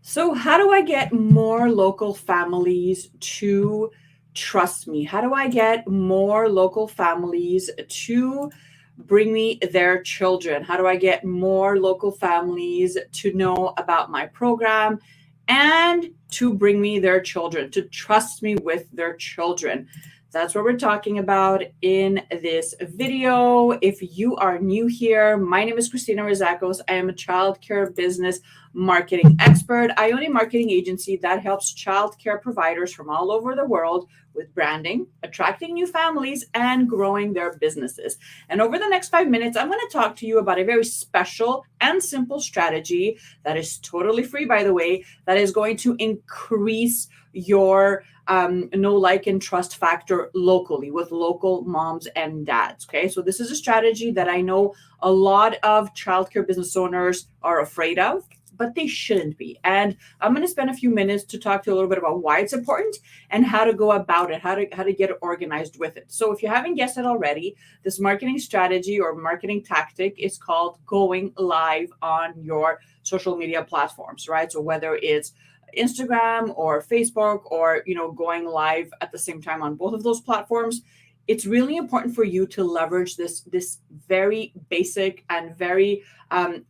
So, how do I get more local families to trust me? How do I get more local families to bring me their children? How do I get more local families to know about my program and to bring me their children, to trust me with their children? That's what we're talking about in this video. If you are new here, my name is Christina Rizakos. I am a childcare business marketing expert. I own a marketing agency that helps childcare providers from all over the world with branding, attracting new families, and growing their businesses. And over the next 5 minutes, I'm going to talk to you about a very special and simple strategy that is totally free, by the way, that is going to increase your know, like, and trust factor locally with local moms and dads. Okay, so this is a strategy that I know a lot of childcare business owners are afraid of, but they shouldn't be. And I'm going to spend a few minutes to talk to you a little bit about why it's important and how to go about it, how to get organized with it. So if you haven't guessed it already, this marketing strategy or marketing tactic is called going live on your social media platforms, right? So whether it's Instagram or Facebook or going live at the same time on both of those platforms, it's really important for you to leverage this very basic and very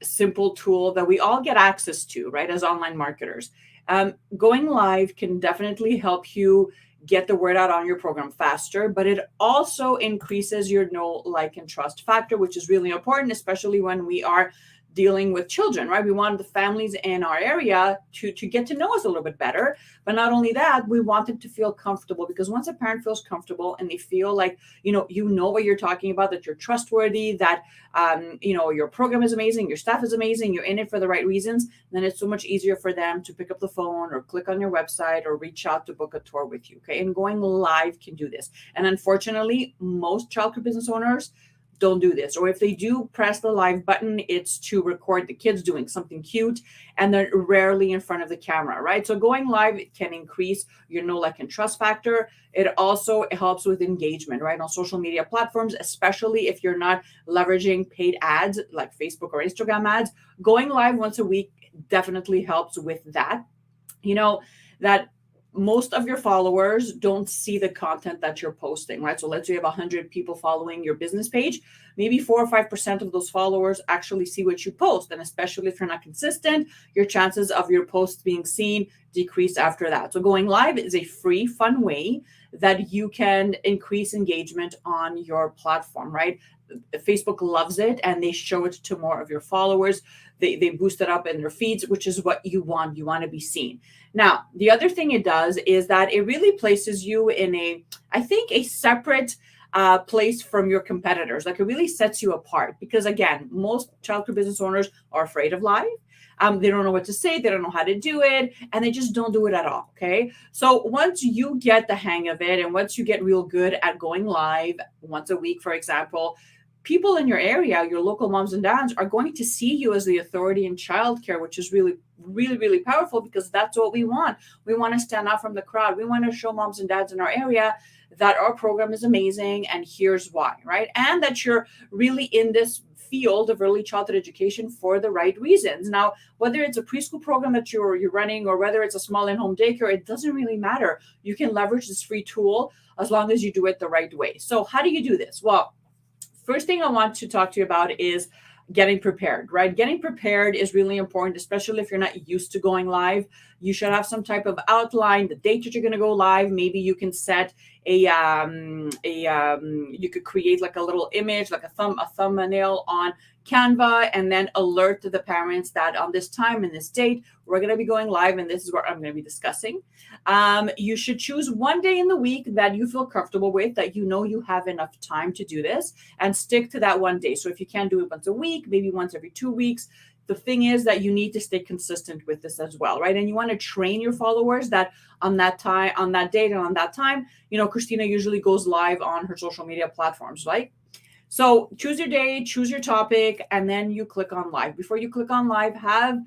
simple tool that we all get access to, right, as online marketers. Going live can definitely help you get the word out on your program faster, but it also increases your know, like, and trust factor, which is really important, especially when we are dealing with children, right? We want the families in our area to get to know us a little bit better. But not only that, we want them to feel comfortable, because once a parent feels comfortable and they feel like, you know what you're talking about, that you're trustworthy, that, your program is amazing, your staff is amazing, you're in it for the right reasons, then it's so much easier for them to pick up the phone or click on your website or reach out to book a tour with you. Okay. And going live can do this. And unfortunately, most childcare business owners don't do this. Or if they do press the live button, it's to record the kids doing something cute, and they're rarely in front of the camera, right? So going live can increase your know, like, and trust factor. It also helps with engagement, right, on social media platforms, especially if you're not leveraging paid ads like Facebook or Instagram ads. Going live once a week definitely helps with that. That most of your followers don't see the content that you're posting, right? So let's say you have 100 people following your business page. Maybe 4 or 5% of those followers actually see what you post. And especially if you're not consistent, your chances of your posts being seen decrease after that. So going live is a free, fun way that you can increase engagement on your platform, right? Facebook loves it and they show it to more of your followers. They boost it up in their feeds, which is what you want. You want to be seen. Now, the other thing it does is that it really places you in I think, a separate place from your competitors. Like, it really sets you apart, because again, most childcare business owners are afraid of live. They don't know what to say. They don't know how to do it, and they just don't do it at all. Okay. So once you get the hang of it, and once you get real good at going live once a week, for example, people in your area, your local moms and dads, are going to see you as the authority in childcare, which is really, really, really powerful, because that's what we want. We want to stand out from the crowd. We want to show moms and dads in our area that our program is amazing, and here's why, right? And that you're really in this field of early childhood education for the right reasons. Now, whether it's a preschool program that you're running, or whether it's a small in-home daycare, it doesn't really matter. You can leverage this free tool as long as you do it the right way. So how do you do this? Well, first thing I want to talk to you about is getting prepared, right? Getting prepared is really important, especially if you're not used to going live. You should have some type of outline, the date that you're going to go live. Maybe you can set you could create like a little image, like a thumbnail on Canva, and then alert to the parents that on this time and this date, we're going to be going live, and this is what I'm going to be discussing. You should choose one day in the week that you feel comfortable with, that you have enough time to do this, and stick to that one day. So if you can't do it once a week, maybe once every 2 weeks. The thing is that you need to stay consistent with this as well, right? And you want to train your followers that on that time, on that date, and on that time, Christina usually goes live on her social media platforms, right? So choose your day, choose your topic, and then you click on live. Before you click on live, have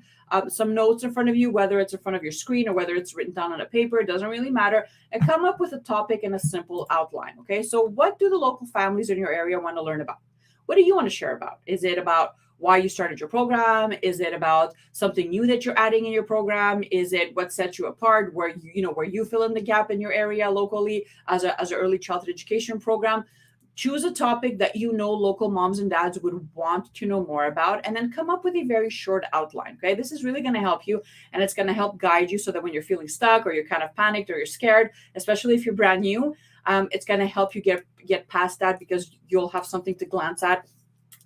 some notes in front of you, whether it's in front of your screen or whether it's written down on a paper, it doesn't really matter. And come up with a topic and a simple outline, okay? So what do the local families in your area want to learn about? What do you want to share about? Is it about why you started your program? Is it about something new that you're adding in your program? Is it what sets you apart, where where you fill in the gap in your area locally as an early childhood education program? Choose a topic that local moms and dads would want to know more about, and then come up with a very short outline. Okay, this is really going to help you, and it's going to help guide you so that when you're feeling stuck or you're kind of panicked or you're scared, especially if you're brand new, it's going to help you get past that, because you'll have something to glance at,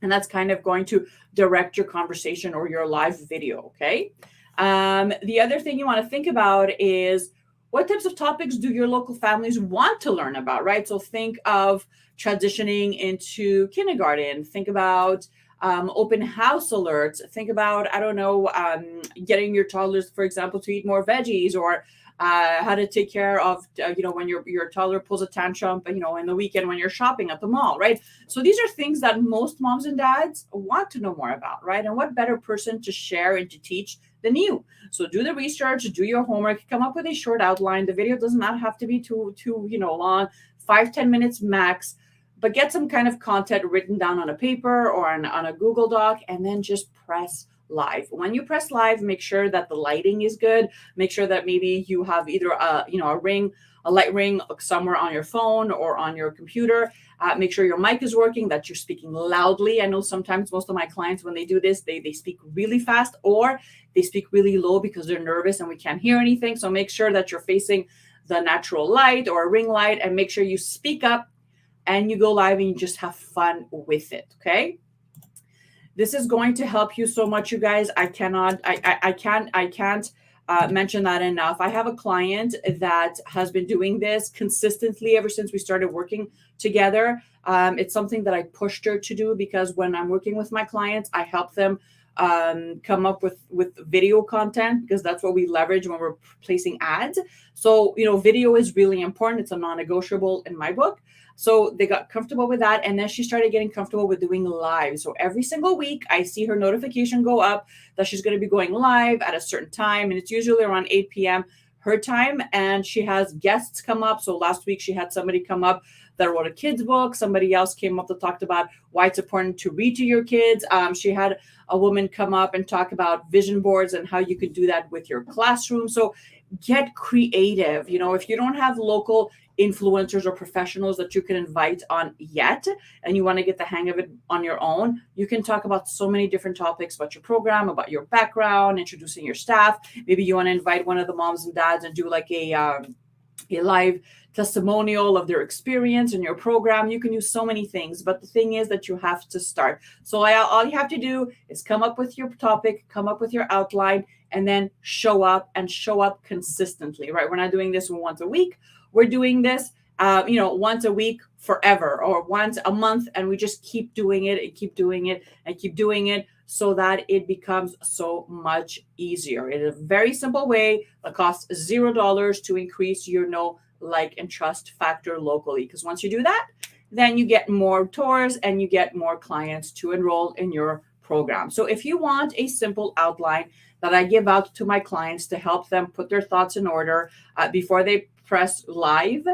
and that's kind of going to direct your conversation or your live video. Okay. The other thing you want to think about is, what types of topics do your local families want to learn about, right? So think of transitioning into kindergarten. Think about open house alerts. Think about, I don't know, getting your toddlers, for example, to eat more veggies, or how to take care of, when your toddler pulls a tantrum, in the weekend when you're shopping at the mall, right? So these are things that most moms and dads want to know more about, right? And what better person to share and to teach than you? So do the research, do your homework, come up with a short outline. The video does not have to be too long, 5-10 minutes max, but get some kind of content written down on a paper or on a Google Doc, and then just press live. When you press live, make sure that the lighting is good. Make sure that maybe you have either a light ring somewhere on your phone or on your computer. Make sure your mic is working, that you're speaking loudly. I know sometimes most of my clients, when they do this, they speak really fast, or they speak really low because they're nervous and we can't hear anything. So make sure that you're facing the natural light or a ring light, and make sure you speak up and you go live and you just have fun with it. Okay. This is going to help you so much, you guys. I can't mention that enough. I have a client that has been doing this consistently ever since we started working together. It's something that I pushed her to do, because when I'm working with my clients, I help them come up with video content, because that's what we leverage when we're placing ads. So, video is really important. It's a non-negotiable in my book. So they got comfortable with that. And then she started getting comfortable with doing live. So every single week, I see her notification go up that she's going to be going live at a certain time. And it's usually around 8 p.m. her time. And she has guests come up. So last week, she had somebody come up that wrote a kid's book. Somebody else came up that talked about why it's important to read to your kids. She had a woman come up and talk about vision boards and how you could do that with your classroom. So get creative. If you don't have local influencers or professionals that you can invite on yet, and you want to get the hang of it on your own, you can talk about so many different topics about your program, about your background, introducing your staff. Maybe you want to invite one of the moms and dads and do like a live testimonial of their experience in your program. You can do so many things, but the thing is that you have to start. So all you have to do is come up with your topic, come up with your outline, and then show up consistently, right? We're not doing this once a week. We're doing this, once a week forever, or once a month, and we just keep doing it and keep doing it and keep doing it, so that it becomes so much easier. It is a very simple way that costs $0 to increase your know, like, and trust factor locally. Because once you do that, then you get more tours and you get more clients to enroll in your program. So if you want a simple outline that I give out to my clients to help them put their thoughts in order before they press live,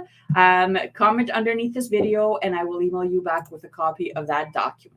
comment underneath this video, and I will email you back with a copy of that document.